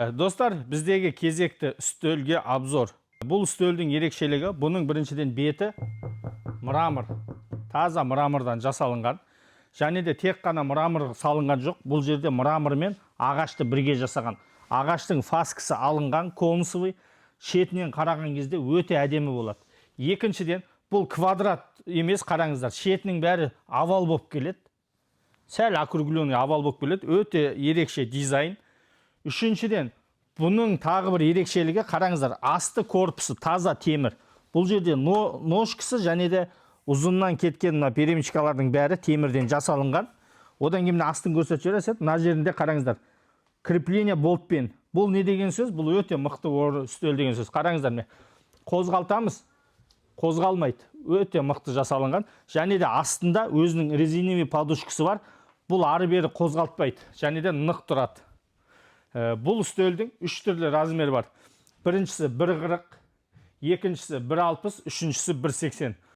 Достар, біздегі кезекті үстелге обзор. Бұл үстелдің ерекшелігі, бұның біріншіден беті мрамор, таза мрамордан жасалынған. Және де тек қана мрамор салынған жоқ, бұл жерде мрамор мен ағашты бірге жасаған. Ағаштың фаскасы алынған, конусовый, шетінен қараған кезде өте әдемі болады. Екіншіден, бұл квадрат емес, қараңыздар, шетінің бәрі овал болып келеді. Сәл округленный овал болып келеді, өте ерекше дизайн. Үшіншіден, бұның тағы бір ерекшелігі, қараңыздар, асты корпусы таза темір. Бұл жерде ножкасы және де ұзыннан кеткен перемычкалардың бәрі темірден жасалынған. Одан кейін астын көрсетіп жібересіз. Мына жерінде қараңыздар, крепление болтпен. Бұл не деген сөз? Бұл өте мықты үстел деген сөз. Қараңыздар, қозғалтамыз, қозғалмайды. Өте мықты жасалынған. Және де астында өзінің резиновый подушкасы бар. Бұл ары бері қозғалтпайды. Және де нық тұрады. Бұл үстелдің 3 түрлі размері бар. Біріншісі 1,40, екіншісі 1,60, үшіншісі 1,80.